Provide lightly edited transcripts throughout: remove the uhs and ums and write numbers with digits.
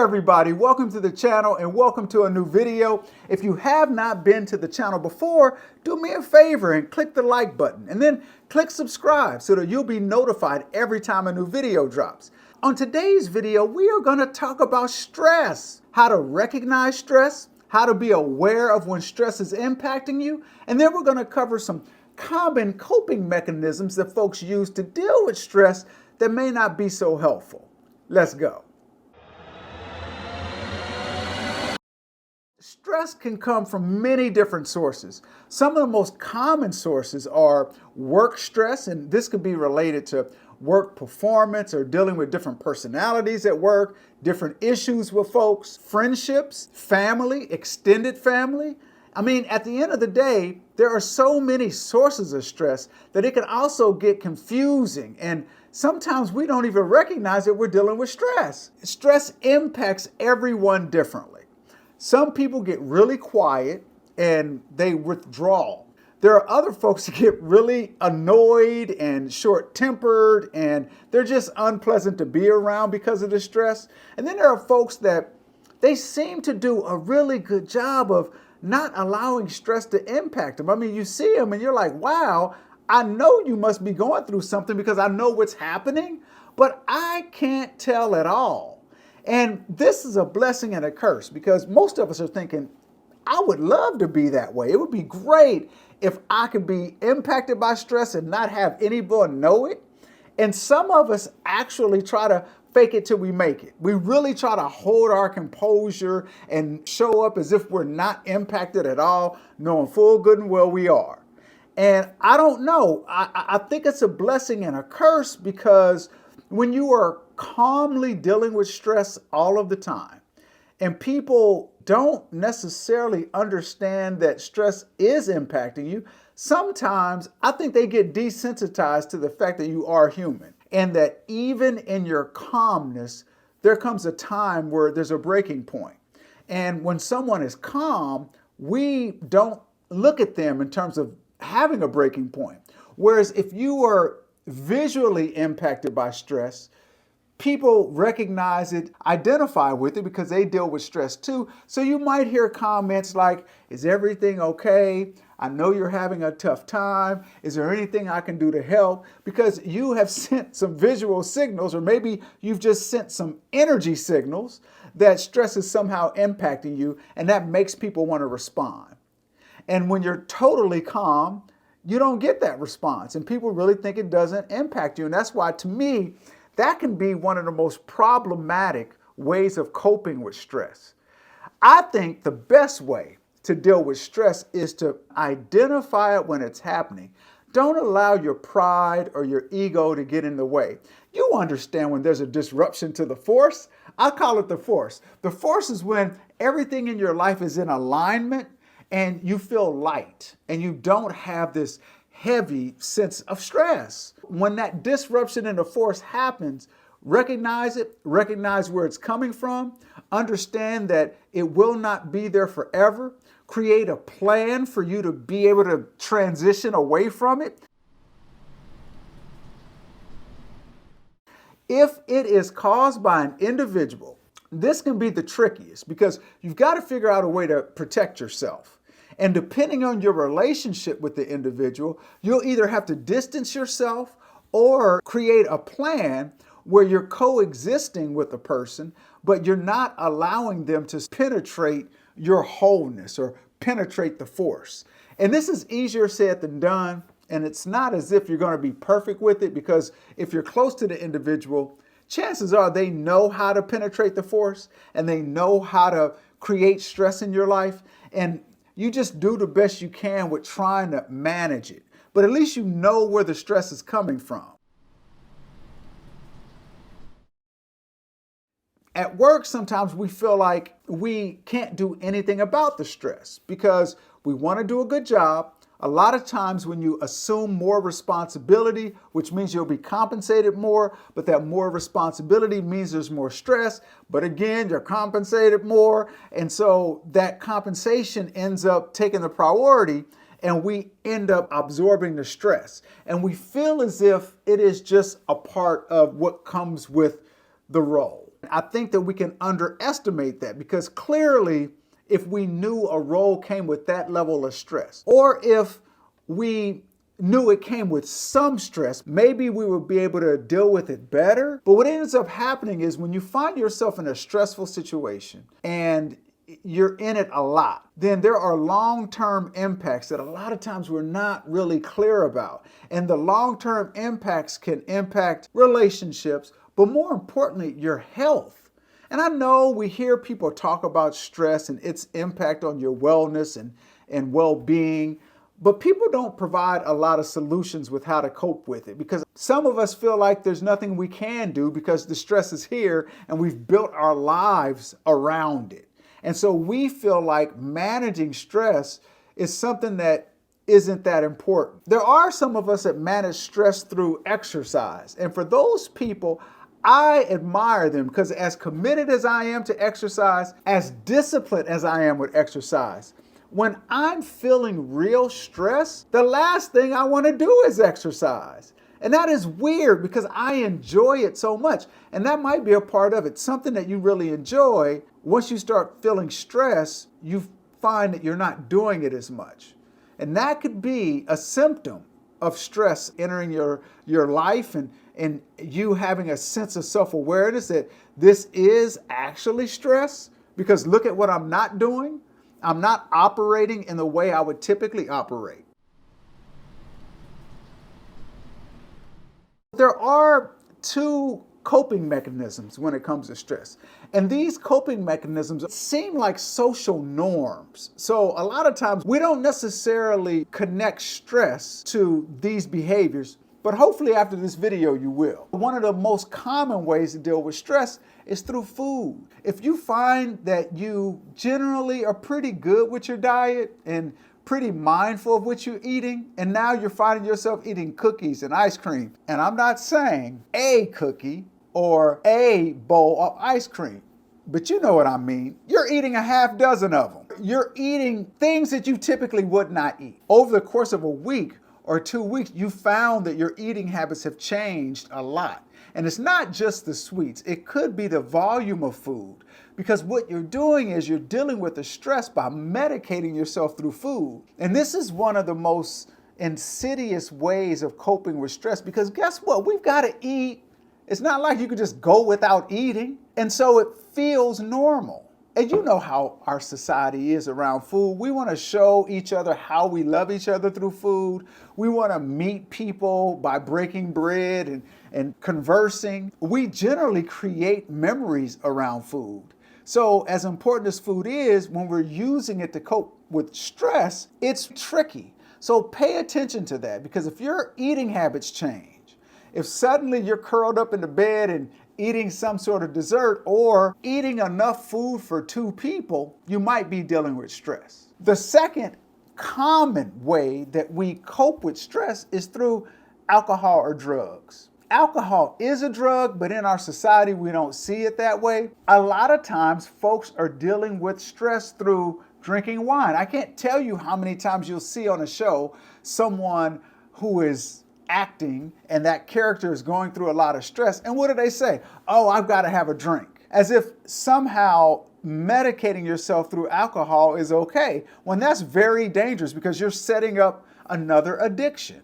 everybody, welcome to the channel and welcome to a new video. If you have not been to the channel before, do me a favor and click the like button and then click subscribe so that you'll be notified every time a new video drops. On today's video, we are going to talk about stress, how to recognize stress, how to be aware of when stress is impacting you, and then we're going to cover some common coping mechanisms that folks use to deal with stress that may not be so helpful. Let's go. Stress can come from many different sources. Some of the most common sources are work stress, and this could be related to work performance or dealing with different personalities at work, different issues with folks, friendships, family, extended family. I mean, at the end of the day, there are so many sources of stress that it can also get confusing, and sometimes we don't even recognize that we're dealing with stress. Stress impacts everyone differently. Some people get really quiet and they withdraw. There are other folks that get really annoyed and short-tempered and they're just unpleasant to be around because of the stress. And then there are folks that they seem to do a really good job of not allowing stress to impact them. I mean, you see them and you're like, wow, I know you must be going through something because I know what's happening, but I can't tell at all. And this is a blessing and a curse because most of us are thinking, I would love to be that way. It would be great if I could be impacted by stress and not have anyone know it. And some of us actually try to fake it till we make it. We really try to hold our composure and show up as if we're not impacted at all, knowing full good and well we are. And I don't know. I think it's a blessing and a curse because when you are calmly dealing with stress all of the time, and people don't necessarily understand that stress is impacting you, sometimes I think they get desensitized to the fact that you are human, and that even in your calmness, there comes a time where there's a breaking point. And when someone is calm, we don't look at them in terms of having a breaking point. Whereas if you are visually impacted by stress, people recognize it, identify with it because they deal with stress too. So you might hear comments like, is everything okay? I know you're having a tough time. Is there anything I can do to help? Because you have sent some visual signals, or maybe you've just sent some energy signals that stress is somehow impacting you, and that makes people want to respond. And when you're totally calm, you don't get that response, and people really think it doesn't impact you. And that's why, to me, that can be one of the most problematic ways of coping with stress. I think the best way to deal with stress is to identify it when it's happening. Don't allow your pride or your ego to get in the way. You understand when there's a disruption to the force. I call it the force. The force is when everything in your life is in alignment and you feel light and you don't have this heavy sense of stress. When that disruption in the force happens, recognize it, recognize where it's coming from, understand that it will not be there forever, create a plan for you to be able to transition away from it. If it is caused by an individual, this can be the trickiest because you've got to figure out a way to protect yourself. And depending on your relationship with the individual, you'll either have to distance yourself or create a plan where you're coexisting with the person, but you're not allowing them to penetrate your wholeness or penetrate the force. And this is easier said than done. And it's not as if you're going to be perfect with it, because if you're close to the individual, chances are they know how to penetrate the force and they know how to create stress in your life. And you just do the best you can with trying to manage it. But at least you know where the stress is coming from. At work, sometimes we feel like we can't do anything about the stress because we want to do a good job. A lot of times when you assume more responsibility, which means you'll be compensated more, but that more responsibility means there's more stress, but again, you're compensated more. And so that compensation ends up taking the priority and we end up absorbing the stress. And we feel as if it is just a part of what comes with the role. I think that we can underestimate that because clearly, if we knew a role came with that level of stress, or if we knew it came with some stress, maybe we would be able to deal with it better. But what ends up happening is when you find yourself in a stressful situation and you're in it a lot, then there are long-term impacts that a lot of times we're not really clear about. And the long-term impacts can impact relationships, but more importantly, your health. And I know we hear people talk about stress and its impact on your wellness and well-being, but people don't provide a lot of solutions with how to cope with it because some of us feel like there's nothing we can do because the stress is here and we've built our lives around it. And so we feel like managing stress is something that isn't that important. There are some of us that manage stress through exercise. And for those people, I admire them because as committed as I am to exercise, as disciplined as I am with exercise, when I'm feeling real stress, the last thing I want to do is exercise. And that is weird because I enjoy it so much. And that might be a part of it. Something that you really enjoy, once you start feeling stress, you find that you're not doing it as much. And that could be a symptom of stress entering your life and you having a sense of self-awareness that this is actually stress because look at what I'm not doing. I'm not operating in the way I would typically operate. There are two coping mechanisms when it comes to stress. And these coping mechanisms seem like social norms. So a lot of times we don't necessarily connect stress to these behaviors, but hopefully after this video you will. One of the most common ways to deal with stress is through food. If you find that you generally are pretty good with your diet and pretty mindful of what you're eating, and now you're finding yourself eating cookies and ice cream, and I'm not saying a cookie or a bowl of ice cream, but you know what I mean. You're eating a half dozen of them. You're eating things that you typically would not eat. Over the course of a week or 2 weeks, you found that your eating habits have changed a lot. And it's not just the sweets. It could be the volume of food. Because what you're doing is you're dealing with the stress by medicating yourself through food. And this is one of the most insidious ways of coping with stress because guess what? We've got to eat. It's not like you could just go without eating. And so it feels normal. And you know how our society is around food. We want to show each other how we love each other through food. We want to meet people by breaking bread and conversing. We generally create memories around food. So as important as food is, when we're using it to cope with stress, it's tricky. So pay attention to that because if your eating habits change, if suddenly you're curled up in the bed and eating some sort of dessert or eating enough food for 2 people, you might be dealing with stress. The second common way that we cope with stress is through alcohol or drugs. Alcohol is a drug, but in our society, we don't see it that way. A lot of times, folks are dealing with stress through drinking wine. I can't tell you how many times you'll see on a show someone who is acting and that character is going through a lot of stress. And what do they say? Oh, I've got to have a drink. As if somehow medicating yourself through alcohol is okay, when that's very dangerous because you're setting up another addiction.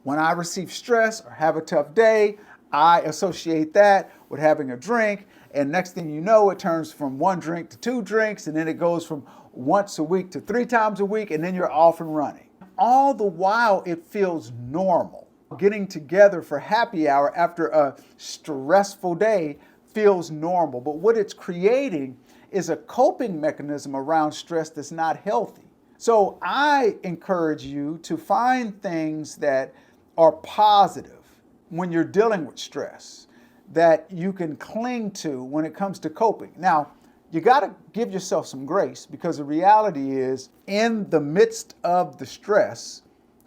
When I receive stress or have a tough day, I associate that with having a drink. And next thing you know, it turns from 1 drink to 2 drinks. And then it goes from once a week to 3 times a week. And then you're off and running. All the while, it feels normal. Getting together for happy hour after a stressful day feels normal. But what it's creating is a coping mechanism around stress that's not healthy. So I encourage you to find things that are positive when you're dealing with stress that you can cling to when it comes to coping. Now, you got to give yourself some grace because the reality is in the midst of the stress,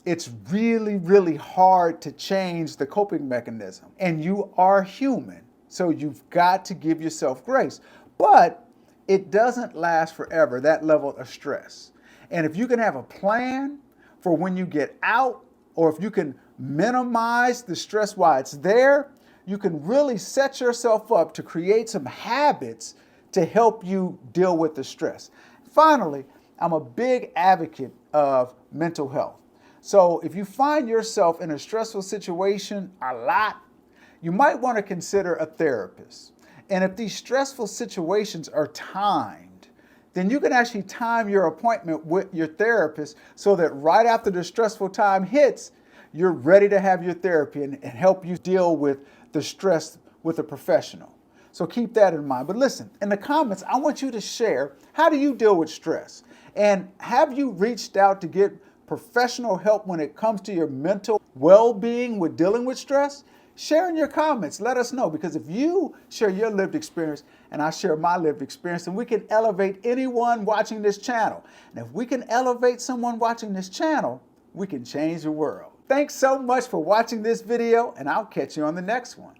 it's really, really hard to change the coping mechanism. And you are human, so you've got to give yourself grace. But it doesn't last forever, that level of stress. And if you can have a plan for when you get out, or if you can minimize the stress while it's there, you can really set yourself up to create some habits to help you deal with the stress. Finally, I'm a big advocate of mental health. So if you find yourself in a stressful situation a lot, you might want to consider a therapist. And if these stressful situations are timed, then you can actually time your appointment with your therapist so that right after the stressful time hits, you're ready to have your therapy and help you deal with the stress with a professional. So keep that in mind. But listen, in the comments, I want you to share, how do you deal with stress? And have you reached out to get professional help when it comes to your mental well-being with dealing with stress? Share in your comments. Let us know, because if you share your lived experience and I share my lived experience, then we can elevate anyone watching this channel. And if we can elevate someone watching this channel, we can change the world. Thanks so much for watching this video, and I'll catch you on the next one.